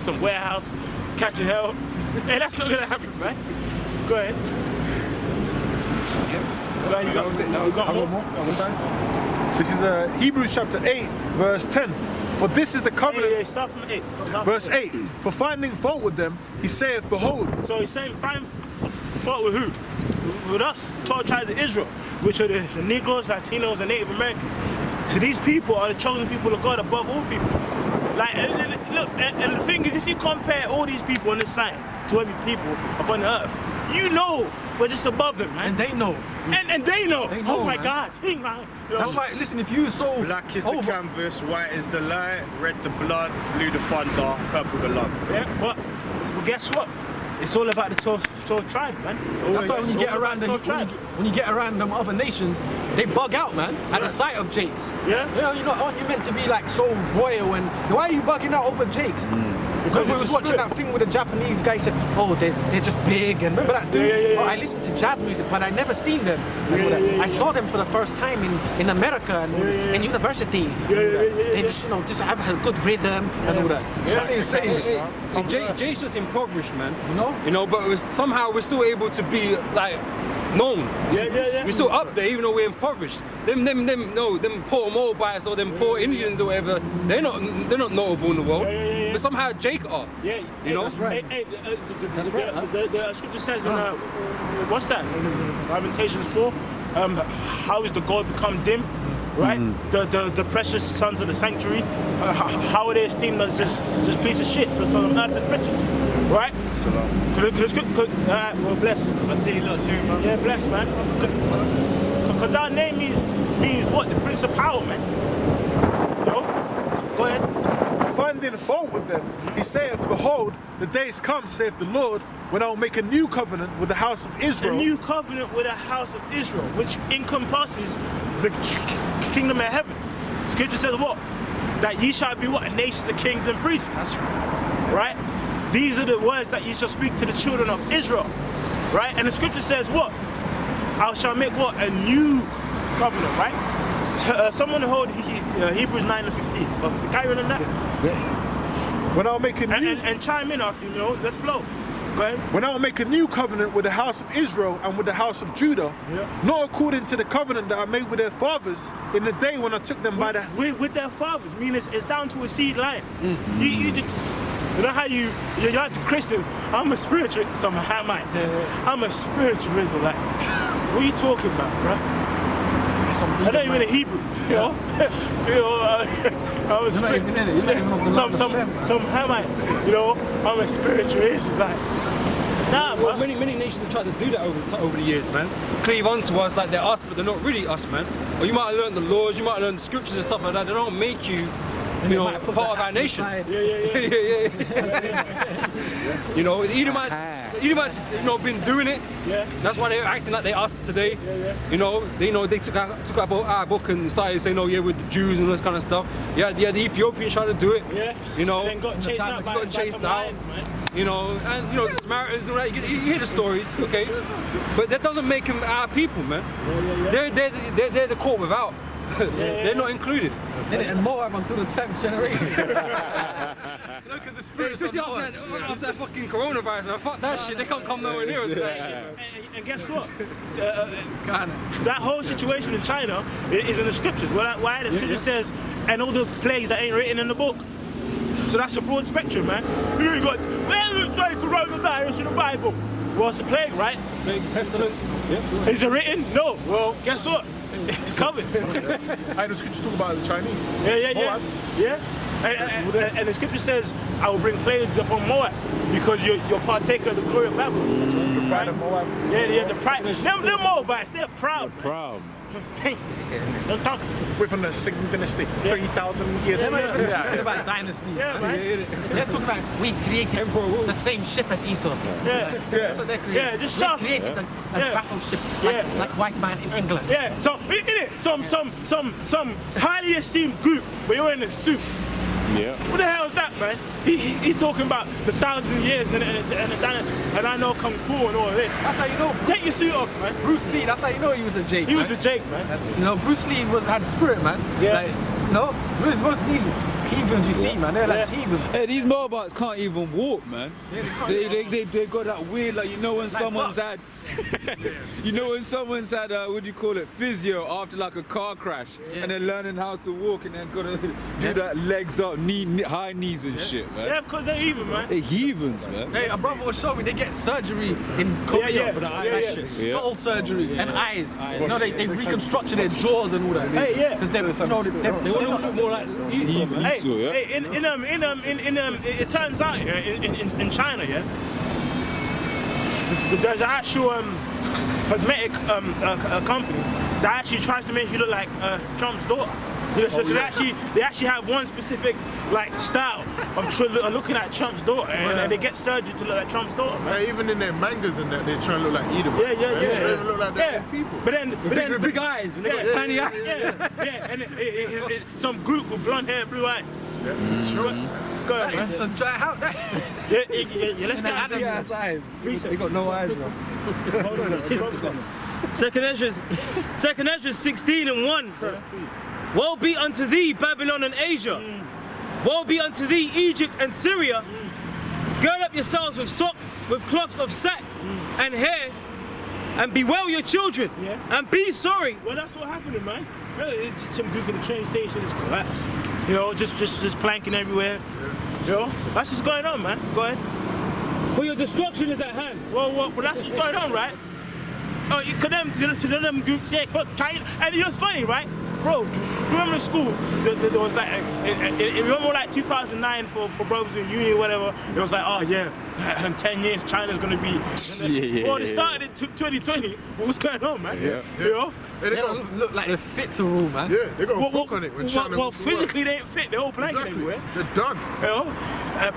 some warehouse, catching hell. Hey, that's not gonna happen, man. Go ahead. Yeah. You got more? This is Hebrews chapter 8, verse 10. For this is the covenant. Yeah, start from 8. Verse 8. For finding fault with them, he saith, behold. So he's saying, find fault with who? With us, 12 tribes of Israel, which are the Negroes, Latinos, and Native Americans. So these people are the chosen people of God above all people. Like, look, and the thing is, if you compare all these people on this side to every people upon the earth, you know we're just above them, man. And they know. And they know. They know, oh my man. God. You know, That's why, listen, if you so... Black is the canvas, white is the light, red the blood, blue the thunder, purple the love. Yeah, but guess what? It's all about the 12 tribes, man. That's why when you get around when you get around them other nations, they bug out, man, at the sight of Jakes. Yeah? You know, aren't you meant to be like so royal, and why are you bugging out over Jakes? Because we was watching that thing with the Japanese guy said, oh, they're just big, and remember that dude? Oh, I listened to jazz music, but I never seen them. I saw them for the first time in America and in university. They just, just have a good rhythm and all that. That's insane. Jay's just impoverished, man. You know, but somehow we're still able to be like known. Yeah. We're still up there, even though we're impoverished. Them poor Moabites or them poor Indians or whatever, they're not notable in the world. But somehow Jake are. Yeah, you know. That's right. The scripture says in what's that? Lamentations 4. How is the God become dim? Right? The precious sons of the sanctuary. How are they esteemed as just piece of shit? So some earthly riches. Right? Well, bless. Yeah, bless, man. Because our name means what? The Prince of Power, man. Go ahead. Finding fault with them, he saith, behold, the days come, saith the Lord, when I will make a new covenant with the house of Israel. A new covenant with the house of Israel, which encompasses the kingdom of heaven. Scripture says what? That ye shall be what? A nation of kings and priests. That's right. Right? These are the words that ye shall speak to the children of Israel. Right? And the scripture says what? I shall make what? A new covenant, right? Someone hold Hebrews 9 and 15. Carry on that. Yeah. When I'll make a new... And chime in, Aki, let's flow. Go ahead. When I will make a new covenant with the house of Israel and with the house of Judah, not according to the covenant that I made with their fathers in the day when I took them by the... With their fathers, meaning it's down to a seed line. You know how you're like Christians, I'm a spiritual, some Hamite. I'm a spiritual Israelite. What are you talking about, bro? I don't even a Hebrew, you know. I was You're not even in it. You're not even of the some Hamite, I'm a spiritual Israelite. Nah, well, many nations have tried to do that over the years, man. Cleave onto us like they're us, but they're not really us, man. Or you might have learned the laws, you might have learned the scriptures and stuff like that. They don't make you, part of our nation. Yeah. The Edomites, been doing it. Yeah. That's why they're acting like they us today. Yeah. They took our book and started saying, with the Jews and all this kind of stuff. Yeah, the Ethiopians tried to do it. Yeah. And then got chased out by some lions, man. The Samaritans and all that. You hear the stories, okay? But that doesn't make them our people, man. They're the caught without. They're not included. And Moab until the 10th generation. Because the spirits after that fucking coronavirus, man. Fuck that shit. They can't come nowhere near us. And guess what? That whole situation in China is in the scriptures. Why the scripture says, and all the plagues that ain't written in the book. So that's a broad spectrum, man. You got coronavirus in the Bible. Well, it's a plague, right? Plague, pestilence. Is it written? No. Well, guess what? It's covered. I know scriptures talk about the Chinese. Yeah. And the scripture says, I will bring plagues upon Moab because you're partaker of the glory of Babylon. The pride of Moab. Yeah, the pride. Them Moabites, they're proud. Proud. Don't talk. We're from the Second Dynasty, 3,000 years. They're not even talking about dynasties. They're talking about we created the same ship as Esau. That's what they created. Yeah, just shove. We created a battleship like white man in England. Yeah, so in it, some highly esteemed group, but you're in a suit. Yeah. What the hell is that, man? He's talking about the 1,000 years and I know Kung Fu and all this. That's how you know. Take your suit off, man. Bruce Lee, that's how you know he was a Jake. Was a Jake, man. Bruce Lee had spirit, man. Yeah. Like, Bruce Lee, he heathens you see, man. They're like heathens. Hey, these motorbikes can't even walk, man. Yeah, They got that weird, like, you know when someone's had, you know when someone's had, what do you call it, physio after like a car crash, and they're learning how to walk, and then gotta do that legs up, high knees and shit, man. Yeah, because they're even, man. They're heathens, man. Hey, a brother was showing me they get surgery in Korea for the eyes. Skull surgery and eyes. You know, they reconstructed their jaws and all that. Hey, yeah. Because they want to look more like Esau. Hey, it turns out, yeah, in China, yeah, there's an actual cosmetic company that actually tries to make you look like Trump's daughter. You know, so they actually have one specific like style of looking at Trump's daughter, and they get surgery to look like Trump's daughter, man. Yeah, even in their mangas and that, they try to look like Edomites. Yeah. They don't even look like their own people. But then Big eyes, they got tiny eyes. And some group with blonde hair, blue eyes. Go ahead, man. It's a dry house. Yeah, let's get out of Animals' eyes. They got no eyes, bro. Hold on. Second Ezra 16:1. Woe be unto thee, Babylon and Asia. Woe be unto thee, Egypt and Syria. Gird up yourselves with socks, with cloths of sack and hair, and bewail your children, and be sorry. Well, that's what happened, man. Some Gook at the train station just collapsed. You know, just planking everywhere. You know, that's what's going on, man. Go ahead. For your destruction is at hand. Well, that's what's going on, right? Oh, to them groups, yeah. But China, and you know what's funny, right? Bro, remember in school, there was like, remember like 2009 for brothers in uni or whatever, it was like, oh yeah, in 10 years China's gonna be, well, it started in 2020, what's going on, man? You know? They don't look like they're fit to rule, man. Yeah, they got a book on it when China well, goes to physically work. they ain't fit, they're all planking Exactly, everywhere. they're done. You know?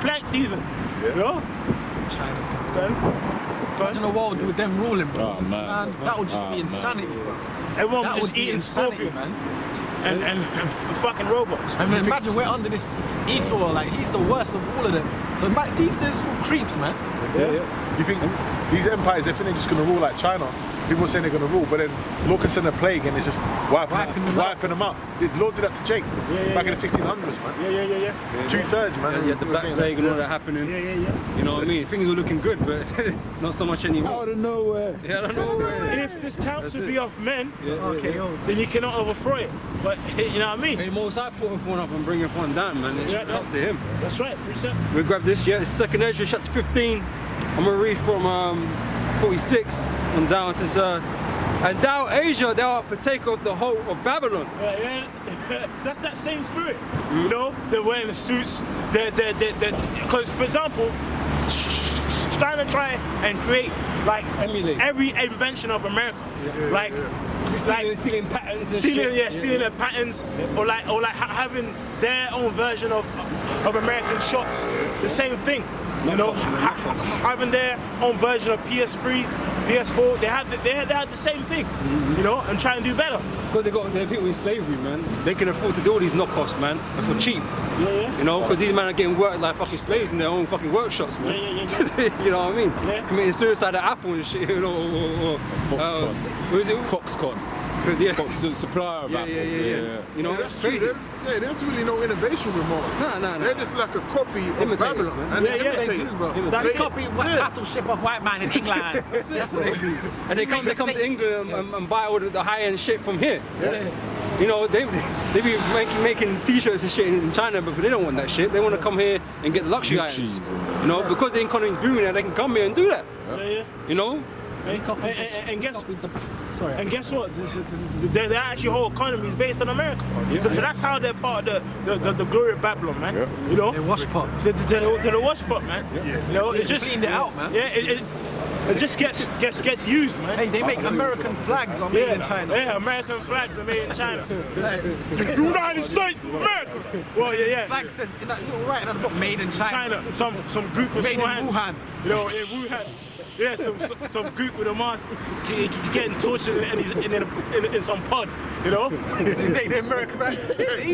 Plank season, you know? China's Go ahead. Imagine a world with them ruling, bro. Oh, man. That would just be insanity, bro. Everyone That was just would be eating insanity, scorpions man. and fucking robots. I mean, imagine we're under this Esau, like he's the worst of all of them. So these little creeps, man. Yeah. You think these empires, they think they're just going to rule like China? People are saying they're going to rule, but then Lord can send a plague and it's just wiping them out. The Lord did that to Jake back in the 1600s, man. Yeah. 2/3, man. You had the Black Plague and all that happening. Yeah. You know what I mean? Things were looking good, but not so much anymore. Out of nowhere. Yeah, I don't know. If this council be of men, Okay, then you cannot overthrow it. But you know what I mean? Hey, Most I put one up and bring one down, man. It's up to him. That's right, precept. We grab this, it's 2nd Ezra chapter 15. I'm gonna read from 46 on down. It says, and thou, Asia, thou art partaker of the whole of Babylon. That's that same spirit. You know, they're wearing the suits. Because, for example, trying to try and create like Emulate. every invention of America, Stealing patterns and stealing shit. their patterns, or like having their own version of American shops. The same thing. You know, having their own version of PS3s, PS4, they had the same thing, you know, and try and do better. Because they're people in slavery, man. They can afford to do all these knockoffs, man, and for cheap. Yeah. You know, because these men are getting worked like fucking slaves in their own fucking workshops, man. Yeah. You know what I mean? Yeah. Committing suicide at Apple and shit, you know, or Foxconn. what is it? Foxconn. Yeah. Supplier of Apple. Yeah. You know, That's crazy. true. There's really no innovation with Mark. No. They're just like a copy of Imitators, Babylon. man. And Yeah, they're they imitators. do, bro. That's They copy battleship of white man in England. That's what they do. And they come to England and buy all the high-end shit from here. Yeah. You know, they be making t-shirts and shit in China, but they don't want that shit. They want to come here and get luxury items. You know, because the economy's booming there, they can come here and do that. Yeah. You know? And guess what? Their actually whole economy is based on America. So that's how they're part of the glory of Babylon, man. You know, They're wash pot. they're the wash pot, man. You know, it's just Cleaned it out, man. Yeah, it just gets used, man. Hey, they make American flags on made in China. Yeah, American flags are made in China. United States of America. Well, yeah. Flag says in that little right at the bottom, made in China. Some gook with Made in small hands. Wuhan. You know, in Wuhan. Yeah, some gook with a mask getting tortured in some pod, you know? The American man.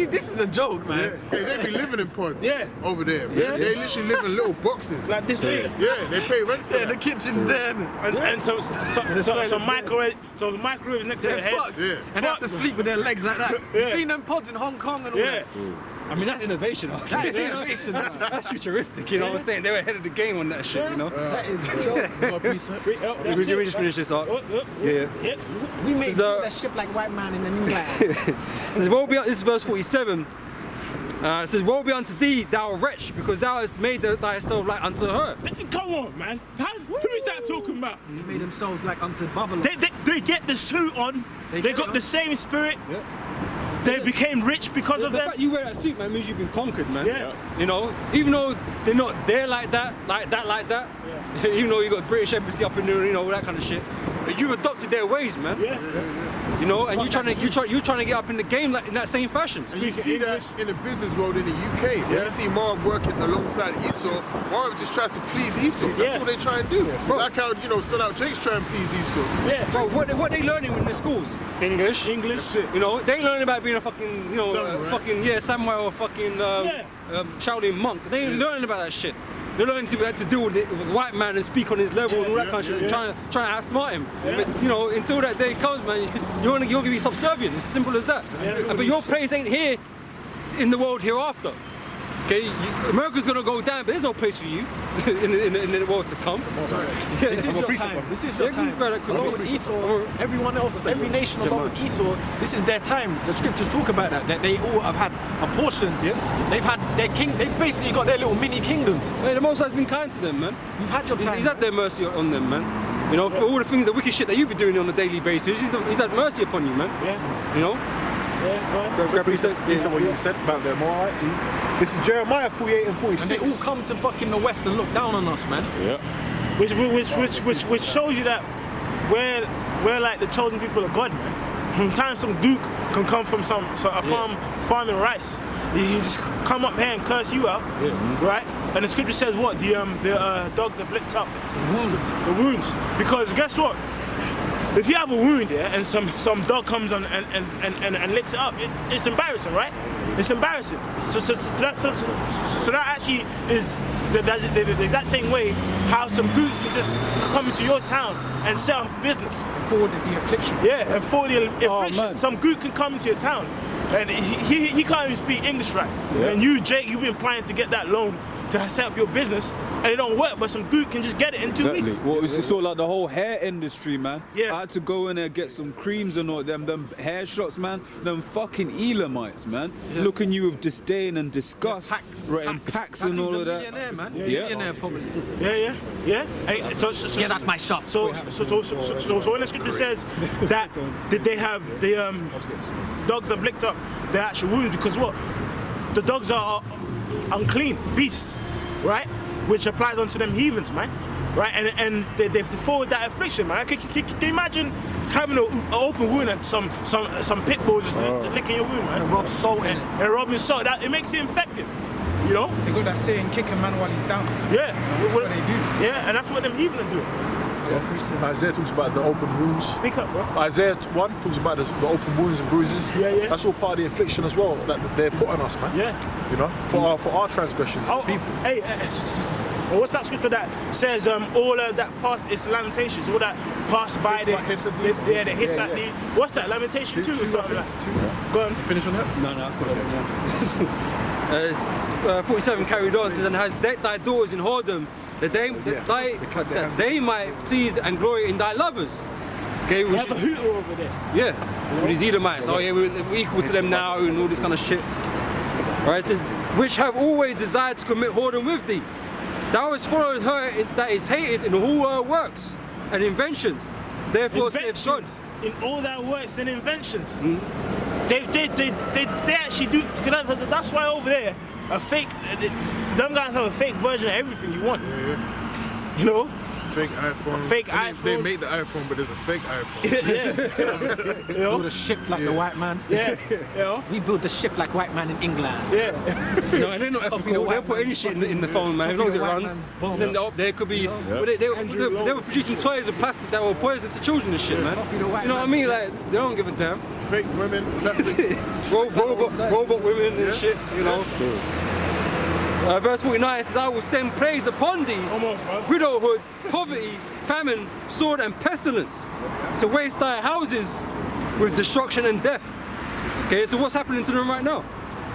This is a joke, man. Hey, they be living in pods over there. Man. Yeah. They literally live in little boxes. Like this big. Yeah, they pay rent for Yeah, the that. kitchen's there. And some microwaves next to They're their head. fucked. Yeah. And they have to sleep with their legs like that. You seen them pods in Hong Kong and all Yeah. that? I mean, that's innovation. That is innovation. That's futuristic, you know what I'm saying? They were ahead of the game on that shit, you know? That is so. Let me just finish this up. Yeah. We made This is, that ship like white man in England. It says, woe be, this is verse 47. It says, woe be unto thee, thou wretch, because thou hast made thyself like unto her. Come on, man. Who's that talking about? They made themselves like unto Babylon. They get the suit on. They got the same spirit. Yeah. They became rich because of The them. fact you wear that suit, man, means you've been conquered, man. Yeah. You know, even though they're not there like that. Yeah. Even though you got British embassy up in there, you know, all that kind of shit. But you've adopted their ways, man. Yeah. You know, and you're trying to get up in the game like in that same fashion. And you see that in the business world in the UK. When you see Marv working alongside Esau, Marv just tries to please Esau. That's what they try and do. Like how, you know, Sell Out Jake's trying to please Esau. Yeah. Bro, what they learning in the schools? English. You know, they learn about being a fucking, you know, samurai or fucking Shaolin monk. They ain't learning about that shit. They're learning to deal with the white man and speak on his level and all that kind of shit, trying to outsmart him. But, you know, until that day comes, man, you're gonna be subservient. It's as simple as that. But your place ain't here in the world hereafter. Okay, America's gonna go down, but there's no place for you in the world to come. This is your time. This is your time. Along with Esau, everyone else, every nation along with Esau, this is their time. The scriptures talk about that they all have had a portion. Yeah. They've had their king. They've basically got their little mini kingdoms. Hey, the Most High's been kind to them, man. You've had your time. He's had their mercy on them, man. You know, for all the things, the wicked shit that you've been doing on a daily basis, he's had mercy upon you, man. Yeah. You know? Yeah, Grab what you said about the Moabites. This is Jeremiah 48 and 46. And they all come to fucking the West and look down on us, man. Yeah. Which shows you that we're like the chosen people of God, man. Sometimes some gook can come from farming rice. He can just come up here and curse you out, right? And the scripture says what? The dogs have licked up the wounds. Because guess what? If you have a wound, and some dog comes on and licks it up, it's embarrassing, right? It's embarrassing. So that actually is the exact same way how some goots would just come into your town and set up a business. Forward the affliction. Yeah, and for the affliction. Some goot can come into your town and he can't even speak English right. And you, Jake, you've been planning to get that loan to set up your business, and it don't work, but some goot can just get it in 2 weeks. Well, it's sort of like the whole hair industry, man. Yeah. I had to go in there and get some creams and all them hair shots, man. Them fucking Elamites, man. Looking you with disdain and disgust. And packs and all of that. Millionaire, man. Yeah. Millionaire, probably. Yeah. Hey, so Get out my shop. So when the scripture says that they have the dogs have licked up their actual wounds, because what? The dogs are unclean beasts, right? Which applies onto them heathens, man. Right? And they forward that affliction, man. Can you imagine having an open wound and some pit bull just licking your wound, man? And rub salt in it. And rubbing salt. It makes it infected. You know? They got that saying, kick a man while he's down. Yeah. That's what they do. Yeah, and that's what them heathen are doing. Isaiah talks about the open wounds. Speak up, bro. Isaiah 1 talks about the open wounds and bruises. Yeah. That's all part of the affliction as well that they're put on us, man. Yeah. You know, for our transgressions, people. Hey, what's that scripture that says all that pass is Lamentations, all that pass by the hiss at the what's that, Lamentation 2 or something like that? Go on. Finish on that? No, that's not 47 carried on, says, and has decked thy daughters in whoredom, that they might please and glory in thy lovers. Okay, We have a hooter over there. Yeah, with these Edomites. Oh yeah, we're equal to them now and all this kind of shit. Alright, it says, which have always desired to commit whoredom with thee. Thou hast followed her that is hated in all her works and inventions. Therefore saith God. In all their works and inventions. They actually do. That's why over there, them guys have a fake version of everything you want. You know? Fake iPhone. Fake I mean, iPhone. They made the iPhone, but there's a fake iPhone. You know? Build a ship like the white man. Yeah. You know? We built the ship like white man in England. Yeah. No, and they're not ethical. They'll put any shit in the phone, man. As long as it runs, send it up there. Could be. But they were producing toys of plastic that were poisonous to children and shit, man. You know what I mean? Like they don't give a damn. Fake women, plastic. Robot women and shit, you know. Verse 49 says, I will send plagues upon thee, widowhood, poverty, famine, sword and pestilence, to waste thy houses with destruction and death. Okay, so what's happening to them right now?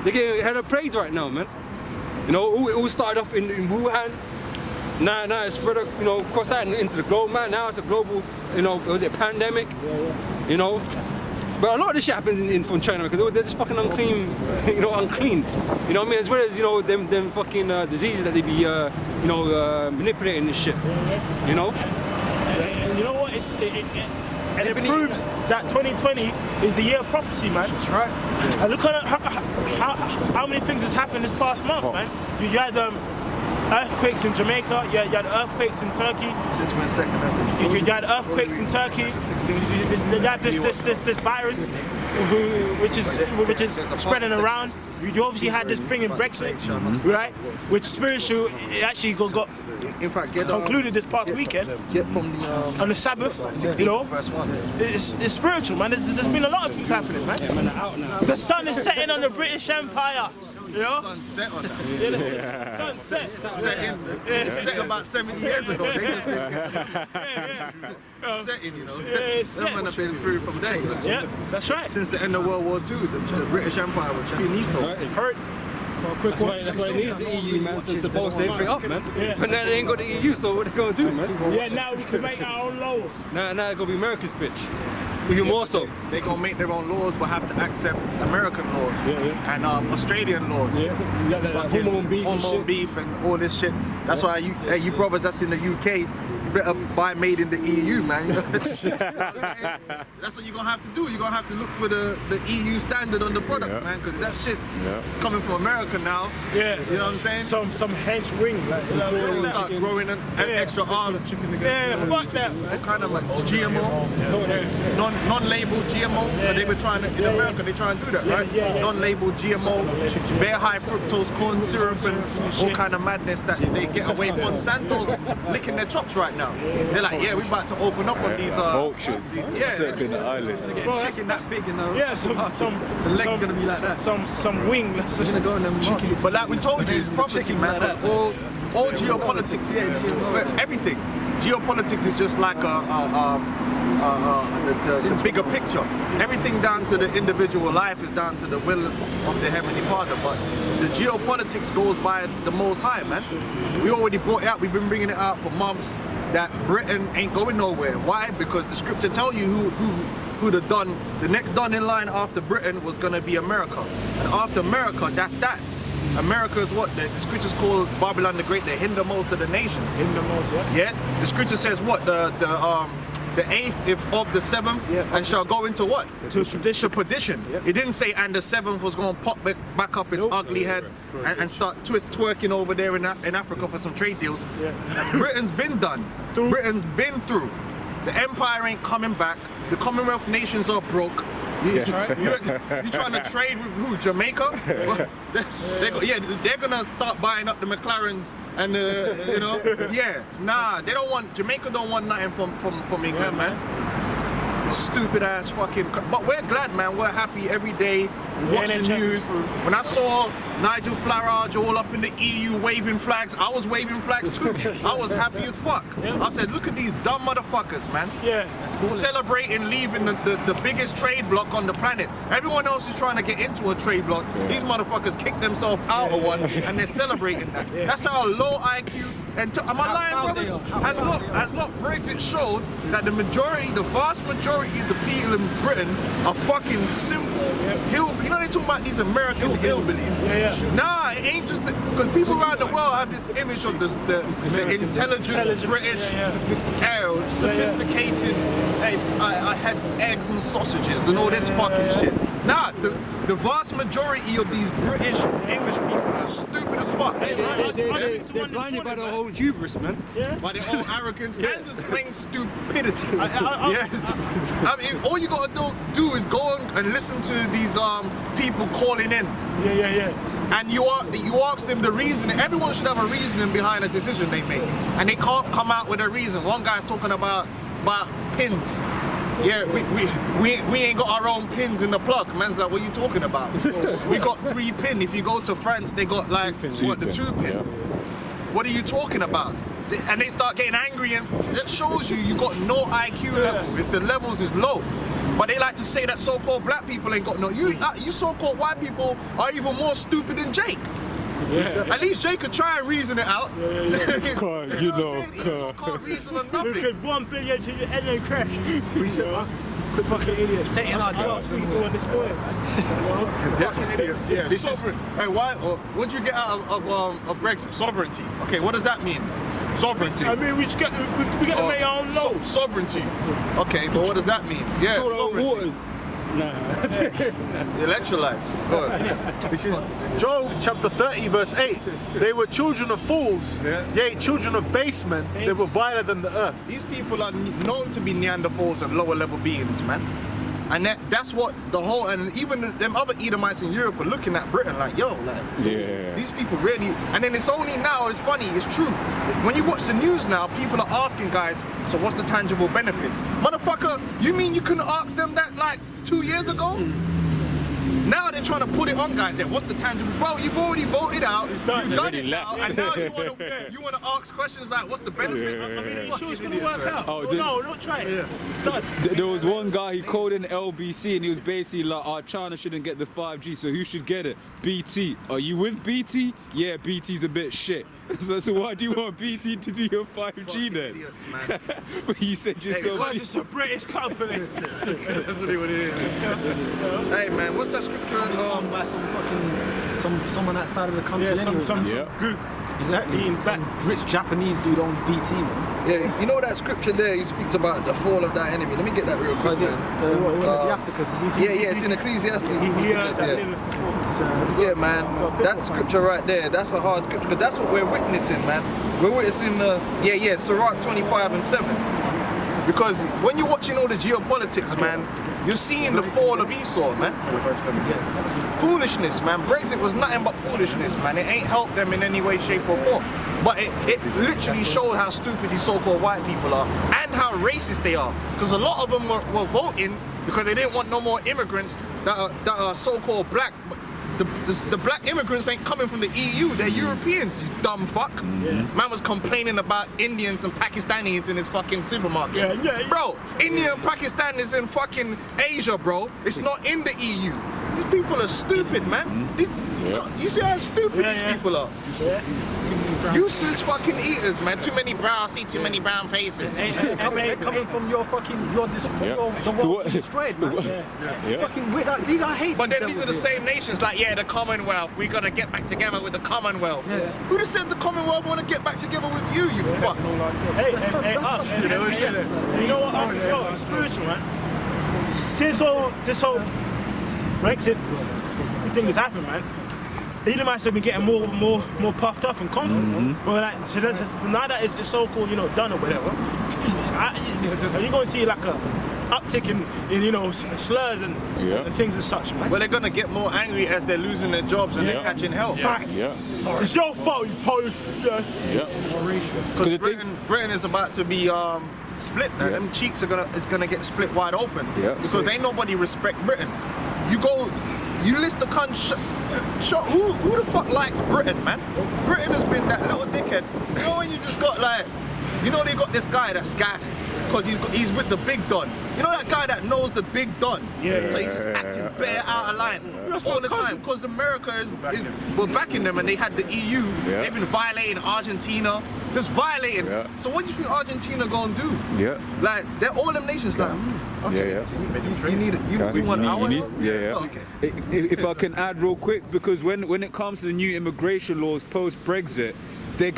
They're getting ahead of plagues right now, man. You know, it all started off in Wuhan. Now it's spread, you know, across out into the globe, man. Now it's a global, you know, was it a pandemic? Yeah. You know, but a lot of this shit happens from China because they're just fucking unclean, you know, unclean. You know what I mean? As well as, you know, them fucking diseases that they be, you know, manipulating this shit. You know? And you know what? And it proves that 2020 is the year of prophecy, man. That's right. And look at how many things has happened this past month, man. You had earthquakes in Jamaica, you had earthquakes in Turkey. You had earthquakes in Turkey. You had this virus which is spreading around. You obviously had this thing in Brexit, right? Which spiritual actually got in fact, concluded this past weekend. Get from the on the Sabbath, you know. It's spiritual, man. There's been a lot of things happening, man. The sun is setting on the British Empire. You know? Sunset on that. Yeah, sunset. Set about 70 years ago. They just setting, you know. Them men have been through from day. Yeah, that's right. Since the end of World War II, the British Empire was finito. Hurt. That's why they need the EU, man, to bolster everything up, man. Yeah. But now they ain't got the EU, so what they gonna do, man? Yeah, now we can make our own laws. Now it's gonna be America's bitch. Even more so. They're gonna make their own laws, but have to accept American laws and Australian laws. Hormone beef and all this shit. That's why you brothers that's in the UK, you better buy made in the EU, man. That's what you're gonna have to do. You're gonna have to look for the EU standard on the product, man, because that shit coming from America now. Yeah. You know what I'm saying? Some hench wing, like, you know, start growing an extra arms. Yeah, fuck that. What kind of like GMO? Non-labeled GMO, because they were trying to, in America, they try and do that, right? Non-labeled GMO, very high fructose corn syrup and all kind of madness that they get away with. Monsanto's licking their chops right now. They're like, yeah, we're about to open up on these vultures circling the island. Chicken that big in the the leg's gonna be like that. Some wing. It's gonna go in them chicken. But like we told you, it's prophecy, man. Like that. All geopolitics, everything. Geopolitics is just like the bigger picture. Everything down to the individual life is down to the will of the Heavenly Father. But the geopolitics goes by the Most High, man. We already brought it out. We've been bringing it out for months that Britain ain't going nowhere. Why? Because the scripture tell you who the next done in line after Britain was going to be America. And after America, that's that. America is what? The scriptures call Babylon the Great, the hindermost of the nations. Hindermost, what? Yeah. The scripture says what? The eighth of the seventh, and shall go into what? To perdition. It didn't say and the seventh was going to pop back up its ugly head and start twerking over there in Africa for some trade deals. Britain's been done. Britain's been through. The empire ain't coming back. The Commonwealth nations are broke. You're trying to trade with who? Jamaica? They're gonna start buying up the McLarens and you know, Jamaica don't want nothing from England, man. Stupid ass fucking. But we're glad, man. We're happy every day. Watch the news. When I saw Nigel Farage all up in the EU waving flags, I was waving flags too. I was happy as fuck. I said, look at these dumb motherfuckers, man. Yeah. Celebrating leaving the biggest trade block on the planet. Everyone else is trying to get into a trade block. These motherfuckers kicked themselves out of one and they're celebrating that. That's how low IQ. And am I lying, brothers? Has not Brexit showed that the vast majority of the people in Britain are fucking simple hill. You know they talk about these American hillbillies. Nah, it ain't just because people around the world have this image of the intelligent British, sophisticated. Hey, I had eggs and sausages and all this fucking shit. Nah, the vast majority of these British English people are stupid as fuck. They're blinded by the whole hubris, man. By their own arrogance and just plain stupidity. Yes. I mean, all you gotta do is go on and listen to these people calling in. And you ask them the reason. Everyone should have a reasoning behind a decision they make, and they can't come out with a reason. One guy's talking about pins. Yeah, we ain't got our own pins in the plug. Man's like, what are you talking about? We got 3 pin. If you go to France, they got like the 2 pin. What are you talking about? And they start getting angry, and it shows you got no IQ level. If the levels is low, But they like to say that so-called black people ain't got no. You so-called white people are even more stupid than Jake. Yeah. At least Jake could try and reason it out. God, you know. He so-called reason or nothing. Because 1 billion to your engine crash. Quick fucking idiots. Taking our jobs. Speaking to on this point. Fucking idiots. Yeah. This is- Hey, why? What do you get out of Brexit? Sovereignty. Okay, what does that mean? Sovereignty. I mean, we got to make our own laws. Sovereignty. Okay, but what does that mean? Yeah, sovereignty. Waters. Electrolytes. Go on. This is Job chapter 30 verse 8. They were children of fools, yea, children of basemen. They were viler than the earth. These people are known to be Neanderthals and lower level beings, man. And that's what the whole, and even them other Edomites in Europe are looking at Britain like, yo, like, these people really, and then it's only now, it's funny, it's true. When you watch the news now, people are asking guys, so what's the tangible benefits? Motherfucker, you mean you couldn't ask them that like 2 years ago? Now they're trying to put it on guys. What's the tangible? Bro, you've already voted out. You've done it now, and now you want to ask questions like, what's the benefit? I mean, are you sure it's going to work out? No, don't try it. It's done. There was one guy, he called in LBC and he was basically like, China shouldn't get the 5G, so who should get it? BT. Are you with BT? Yeah, BT's a bit shit. So why do you want BT to do your 5G then? Idiots, man. But you said yourself. Because it's a British company. That's what it is. Hey man, what's that scripture? By some fucking someone outside of the country. Yeah, some anyway. gook. Exactly. Eating back. Some rich Japanese dude owns BT, man. Yeah, you know that scripture there, he speaks about the fall of that enemy. Let me get that real quick. Was it man. Ecclesiasticus? Yeah, it's in Ecclesiastes. Yeah, man, that scripture right there, that's a hard scripture, because that's what we're witnessing, man. We're witnessing Sirach 25 and 7. Because when you're watching all the geopolitics, man, you're seeing the fall of Esau, man. 25-7. Foolishness, man. Brexit was nothing but foolishness, man. It ain't helped them in any way, shape, or form. But it literally showed how stupid these so-called white people are and how racist they are. Because a lot of them were voting because they didn't want no more immigrants that are so-called black. The black immigrants ain't coming from the EU, they're Europeans, you dumb fuck. Yeah. Man was complaining about Indians and Pakistanis in his fucking supermarket. Bro, India and Pakistan is in fucking Asia, bro. It's not in the EU. These people are stupid, man. You see how stupid these people are? Useless fucking eaters, man. Too many brown, see too many brown faces. Coming from your the world you destroyed, man. Fucking weird. Like, these I hate. But then these are the same nations, like, the Commonwealth. We gotta get back together with the Commonwealth. Yeah. Who just said the Commonwealth want to get back together with you, you fucks? Hey, us. You know what? It's spiritual, man. Since this whole Brexit thing has happened, man. The Edomites have been getting more puffed up and confident. But like, so now that it's so-called, done or whatever, are you going to see like a uptick in slurs and things as such, man? Well, they're gonna get more angry as they're losing their jobs and they're catching hell. It's your fault, you Polish. Because Britain is about to be split now. Them cheeks is gonna get split wide open. Because ain't nobody respect Britain. You list the country. Who the fuck likes Britain, man? Britain has been that little dickhead. You know when you just got like, they got this guy that's gassed because he's with the big don. You know that guy that knows the big don? So he's just acting bare out of line all the time because America we're backing them and they had the EU. They've been violating Argentina. Just violating. So what do you think Argentina gonna do? Like they're all them nations like. Okay. You need it. You want our help? Okay. If I can add real quick, because when it comes to the new immigration laws post Brexit, they're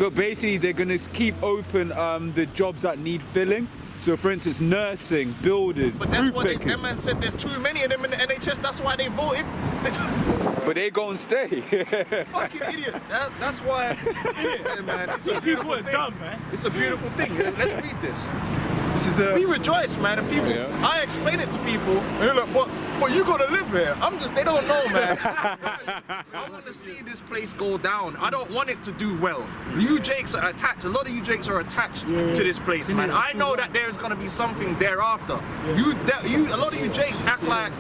gonna keep open the jobs that need filling. So for instance, nursing, builders, but that's what them man said. There's too many of them in the NHS. That's why they voted. But they gonna stay. Fucking idiot. That's why. Yeah, man. It's a beautiful thing. Dumb, man. It's a beautiful thing. Let's read this. We rejoice, man, and people. I explain it to people, and they're like, "But you gotta live here." They don't know, man. I want to see this place go down. I don't want it to do well. You Jakes are attached. A lot of you Jakes are attached to this place, man. I know that there's gonna be something thereafter. A lot of you Jakes act like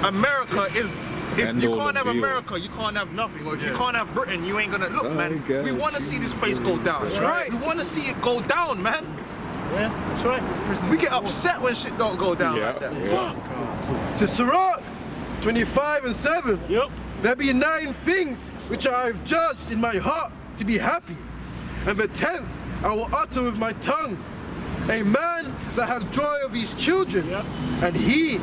America is. If you can't have America, you can't have nothing. Or if you can't have Britain, you ain't gonna look, man. We want to see this place go down. That's right. We want to see it go down, man. Yeah, that's right. We get upset when shit don't go down like that. To Sirach 25:7. Yep. There be 9 things which I have judged in my heart to be happy, and the 10th I will utter with my tongue. A man that hath joy of his children, and he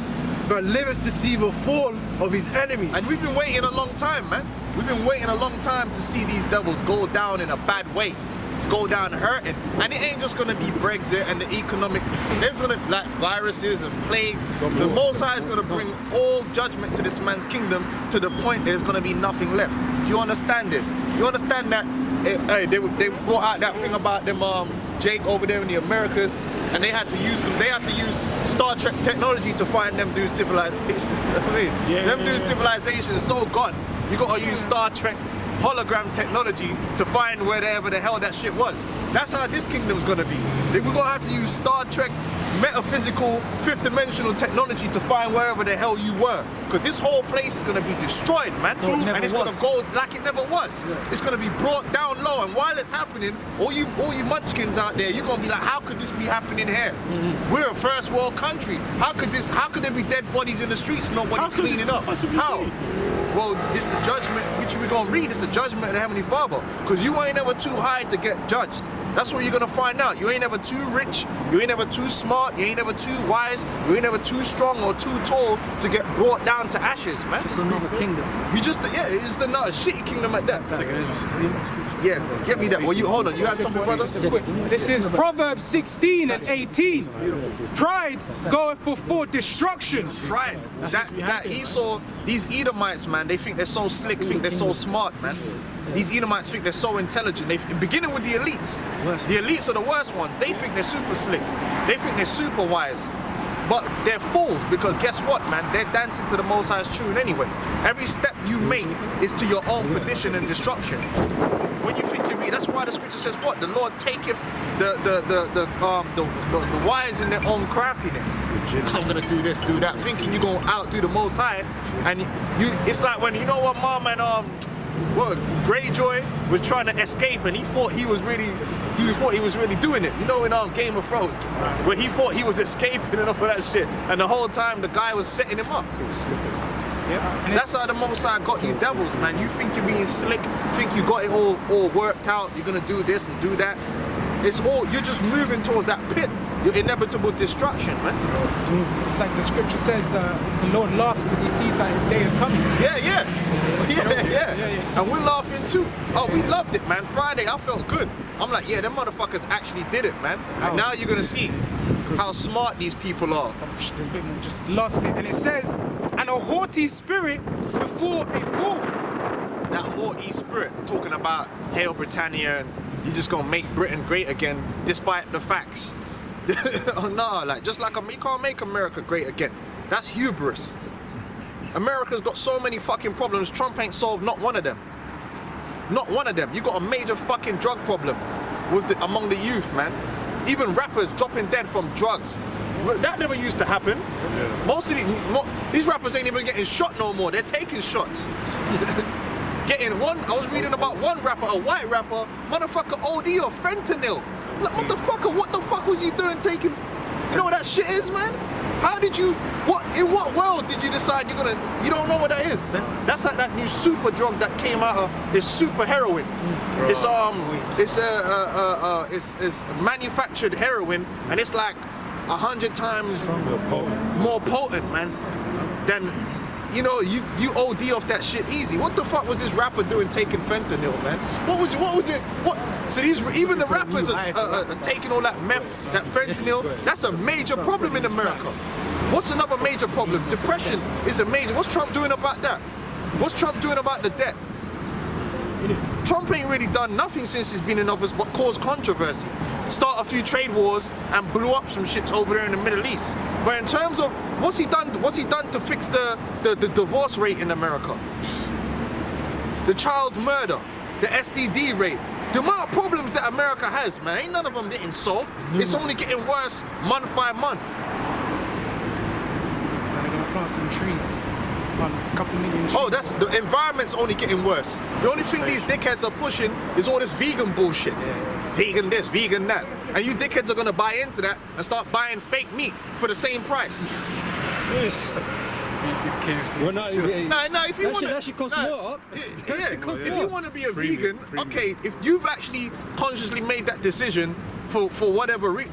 that liveth to see the fall of his enemies. And we've been waiting a long time, man. We've been waiting a long time to see these devils go down in a bad way. Go down hurting. And it ain't just gonna be Brexit and the economic, there's gonna like viruses and plagues. The Most High is gonna bring all judgment to this man's kingdom to the point there's gonna be nothing left. Do you understand this? You understand that they brought out that thing about them Jake over there in the Americas, and they have to use Star Trek technology to find them doing civilization. Them doing civilization is so gone. You gotta use Star Trek hologram technology to find wherever the hell that shit was. That's how this kingdom's gonna be. We're gonna have to use Star Trek metaphysical, fifth dimensional technology to find wherever the hell you were. Because this whole place is gonna be destroyed, man. And it's gonna go like it never was. It's gonna be brought down low. And while it's happening, all you munchkins out there, you're gonna be like, how could this be happening here? We're a first world country. How could there be dead bodies in the streets, nobody's cleaning up? How? Well, it's the judgment, which we're gonna read, it's the judgment of the Heavenly Father. Because you ain't ever too high to get judged. That's what you're gonna find out. You ain't ever too rich, you ain't ever too smart, you ain't ever too wise, you ain't ever too strong or too tall to get brought down to ashes, man. It's another kingdom. You just, it's just another shitty kingdom at that. Yeah, get me that. Well, hold on, you had something, brother? This is Proverbs 16:18. Pride goeth before destruction. Pride. That Esau, these Edomites, man, they think they're so slick, think they're so smart, man. These Edomites think they're so intelligent. Beginning with the elites. The elites are the worst ones. They think they're super slick. They think they're super wise. But they're fools, because guess what, man? They're dancing to the Most High's tune anyway. Every step you make is to your own perdition and destruction. When you think you're that's why the scripture says what? The Lord taketh the wise in their own craftiness. I'm gonna do this, do that, thinking you're gonna outdo the Most High, and it's like when you know what Mom and Greyjoy was trying to escape, and he thought he was really doing it. You know, in Game of Thrones, where he thought he was escaping and all that shit, and the whole time the guy was setting him up. Yeah. That's how the Most High got you devils, man. You think you're being slick, think you got it all worked out, you're gonna do this and do that. You're just moving towards that pit, your inevitable destruction, man. It's like the scripture says, the Lord laughs because he sees that his day is coming. Yeah. And we're laughing too. Oh, we loved it, man. Friday, I felt good. I'm like, yeah, them motherfuckers actually did it, man. And now you're gonna see how smart these people are. There's been just last bit, and it says, and a haughty spirit before a fool. That haughty spirit, talking about Hail Britannia and you're just gonna make Britain great again despite the facts. Oh no, you can't make America great again. That's hubris. America's got so many fucking problems, Trump ain't solved not one of them. Not one of them. You got a major fucking drug problem among the youth, man. Even rappers dropping dead from drugs. That never used to happen. Most of these rappers ain't even getting shot no more. They're taking shots. I was reading about one rapper, a white rapper, motherfucker OD of fentanyl. Like, what the fuck was you doing taking? You know what that shit is, man? In what world did you decide you don't know what that is? That's like that new super drug that came out of, it's super heroin. It's manufactured heroin, and it's like 100 times more potent, man, than, you you OD off that shit easy. What the fuck was this rapper doing taking fentanyl, man? What was it? So even the rappers are taking all that meth, that fentanyl. That's a major problem in America. What's another major problem? Depression is a major. What's Trump doing about that? What's Trump doing about the debt? Trump ain't really done nothing since he's been in office but cause controversy, start a few trade wars, and blew up some shit over there in the Middle East. But in terms of what's he done to fix the divorce rate in America, the child murder, the STD rate, the amount of problems that America has, man, ain't none of them getting solved. It's only getting worse month by month. And they're gonna plant some trees. A couple million trees. Oh, the environment's only getting worse. The only thing these dickheads are pushing is all this vegan bullshit. vegan this, vegan that. And you dickheads are gonna buy into that and start buying fake meat for the same price. Well, no, No, if you want that should cost more. If you want to be a vegan, okay, if you've actually consciously made that decision for whatever reason,